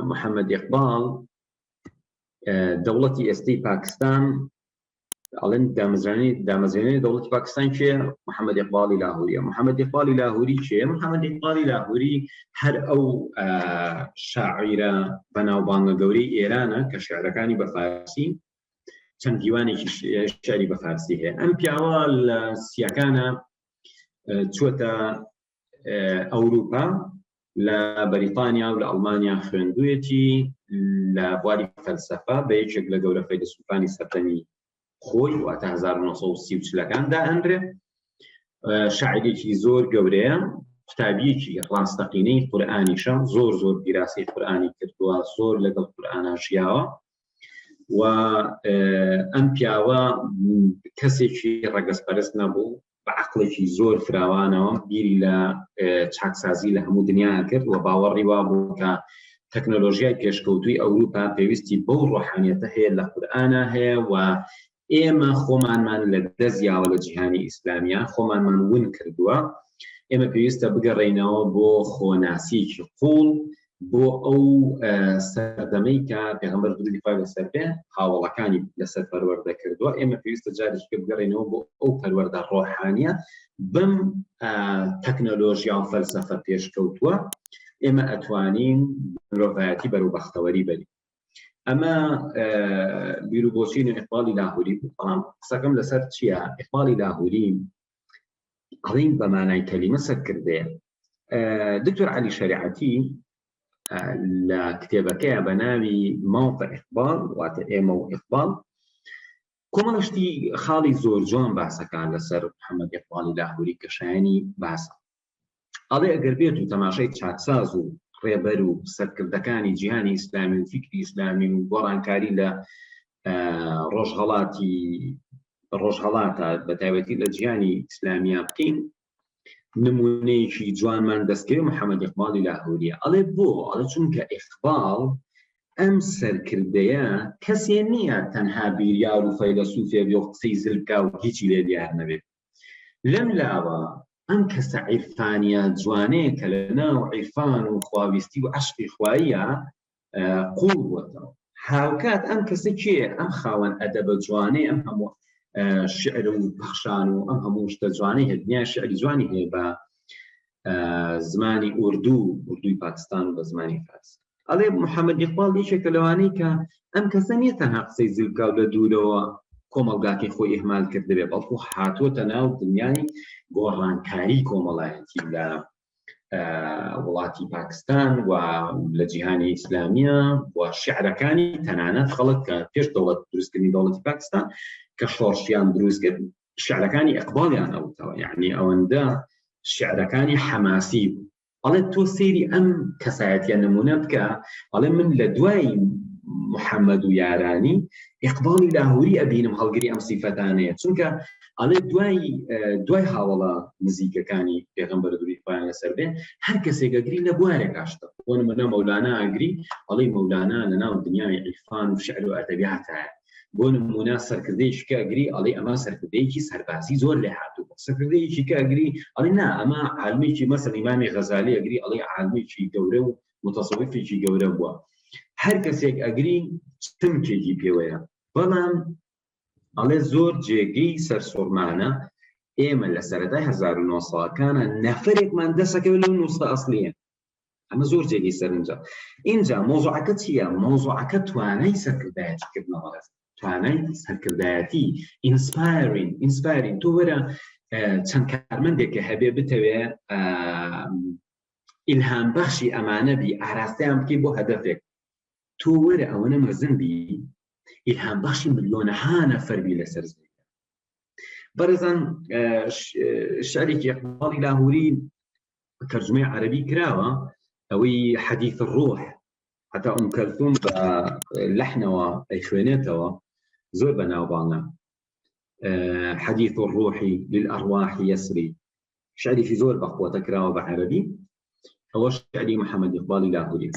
محەممەد ئیقباڵ دەوڵەتی ئێستەی پاکستان ئەڵێن دامەزرێنەی دەوڵەتی پاکستان کێ محەممەد ئیقباڵی لاهوریە. محەممەد ئیقباڵی لاهوری کێ؟ محەممەد ئیقباڵی لاهوری هەر ئەو شاعیرە بەناوبانگە گەورەی ئێرانە کە شێعرەکانی بە فارسی چەند دیوانێکی شێعری بە فارسی هەیە. ئەم پیاوە لە سیەکانە چووەتە ئەوروپا، لە بەریتانیا و لە ئەڵمانیا خوێندوویەتی لە بواری فەلسەفە بە یەکێک لە گەورە فەیلسوفانی سەردەمی خۆی واتە 1930 ئەندرێ. شاعیرێکی زۆر گەورەیە، قوتابیەکی ڕاستەقینەی قورئانیشە، زۆر پیراسی قورئانی کردووە، زۆر لەگەڵ قورئانە ژیاوە و ئەم پیاوە کەسێکی ڕەگەزپەرست نەبوو، بە عەقڵێکی زۆر فراوانەوە بیری لە چاکسازی لە هەموو دنیا کرد و باوەڕی وا بوو کە تەکنۆلۆژیای پێشکەوتووی ئەوروپا پێویستی بەو ڕۆحانیەتە هەیە لە قورئانە هەیە و ئێمە خۆمانمان لە دەزیاوە لە جیهانی ئیسلامیە خۆمانمان ون کردووە. ئێمە پێویستە بگەڕێینەوە بۆ خۆناسیکی قوڵ، بۆ ئەو سەردەمەی کە پێغەمبەر درودی خوای لەسەر بێ هاوڵەکانی لەسەر پەروەردە کردووە. ئێمە پێویستە جارێکی بگەڕێینەوە بۆ ئەو پەروەردە ڕۆحانیە بم تەکنۆلۆژیا و فەلسەفە پێشکەوتووە ئێمە ئەتوانین مرۆڤایەتی بەرەو بەختەوەری بەرین. ئەمە بیرروبۆچین ئیقباڵی لاهوری بوو. بەڵام قسەکەم لەسەر چییە؟ ئیقباڵی لاهوری ئەڵێن بە مانای کەلیمە سەرکردەیە. دکتۆر عەلی شەریعەتی لە کتێبەکەیە بە ناوی موقع ئیقباڵ واتە ئێمە و ئیقباڵ کۆمەڵشتی خاڵی زۆر جوان باسەکان لەسەر محەممەد ئیقباڵی لاهوری کە شایانی باسە. ئەڵێ ئەگەر بێت و تەماشای چاکساز و ڕێبەر و سەرکردەکانی جیهانی ئیسلامی و فیکری ئیسلامی و گۆڕانکاری لە ڕۆژهەڵاتە بەتایبەتی لە جیهانی ئیسلامیە بکەین، نمونەیەکی جوانمان دەستکەوێت محەممەد ئیقباڵی لاهوریە. ئەڵێ بۆ؟ ئەڵێ چونکە ئیقباڵ ئەم سەرکردەیە کەسێ نییە تەنها بیریار و فەیلسوفێ بێ و قسەی زلکا و هیچی لێ دیار نەبێت. لەم لاوە ئەم کەسە عیرفانیە جوانەیە کە لە ناو عیرفان و خواویستی و عەشقی خواییە قوڵ بووەتەوە. هاوکات ئەم کەسە کێ؟ ئەم خاوەن ئەدەبە جوانەی، ئەم هەموو شعر و بەخشان و ئەم هەموو شتە جوانەی هەیە، دنیا شعری جوانی هەیە بە زمانی ئوردوی پاکستان و بە زمانی فارسی. ئەڵێ محەممەد ئیقباڵ یەکێکە لەوانەی کە ئەم کەسە نییە تەنها قسەی زلکا و لە دوورەوە کۆمەڵگاکەی خۆی ئیهمال کردبێ، بەڵکو هاتووەتە ناو دنیای گۆڕانکاری کۆمەڵایەتی لە وڵاتی پاکستان و لە جیهانی ئیسلامیە و شیعرەکانی تەنانەت خەڵک کە پێش دەوڵەت دروستکردنی دەوڵەتی پاکستان کە شۆڕشیان دروست کرد شیعرەکانی ئیقباڵیان ئەوتەوە، یعنی ئەوەندە شیعرەکانی حەماسی بوو. ئەڵێ تۆ سەیری ئەم کەسایەتیە نمونە بکە، ئەڵێ من لە دوای محەممەد و یارانی ئیقباڵی لاهوری ئەبینم هەڵگری ئەم سیفەتانەیە، چونکە ئەڵێ دوای هاوڵە نزیکەکانی پێغەمبەر درودی خوایان لەسەر بێ هەر کەسێک ئەگری لە بوارێک ئاشتە. بۆ نمونە مەولانا ئەگری، ئەڵێ مەولانا لە ناو دنیای عیرفان و شعر و ئەدەبیاتایە. بۆ نمونە سەرکردەیەکی کە ئەگری، ئەڵێ ئەمە سەرکردەیەکی سەربازی زۆر لێ هاتووە. سەرکردەیەکی کە ئەگری، ئەڵێ نا ئەمە عالمێکی مەسەڵ ئیمامی غەزالی ئەگری، ئەڵێ عالمێکی گەورە و متەسەویفێکی گەورە بووە. هەر کەسێک ئەگری چمکێکی پێوەیە. بەڵام ئەڵێ زۆر جێگەی سەرسوڕمانە ئێمە لە سەرەتای 1900ەکانە نەفرێکمان دەسەکەوێت لەو نووسە ئەسڵیە. ئەمە زۆر جێگەی سەرنجە. اینجا مۆزوعەکە چییە؟ مۆزوعەکە توانای سەرکردایەتیکردنەوە، توانای سەرکردایەتی ئینسپایرین. تۆ وەرە چەند کارمەندێک کە هەبێ بتەوێ ئیلهام بەخشی ئەمانە بی، ئاراستەیان بکەی بۆ هەدەفێک. تۆ وەرە ئەوەنە مەزن بی، ئیلهام بەخشی ملیۆنەها نەفەر بی لەسەر زەوی. بەڕێزان، شعرێکی ئیقباڵی لاهوری تەرجمەی عەرەبی کراوە، ئەوەی حەدیث الروح، حتا ئوم کەلثوم بە لەحنەوە ئەیخوێنێتەوە، زۆر بەناوبانگە. حەدیث الروح للأرواح يسري، شعرێکی زۆر بەخواتە کراوە بە عەرەبی. ئەوە شعری محەممەد ئیقباڵی لاهوری.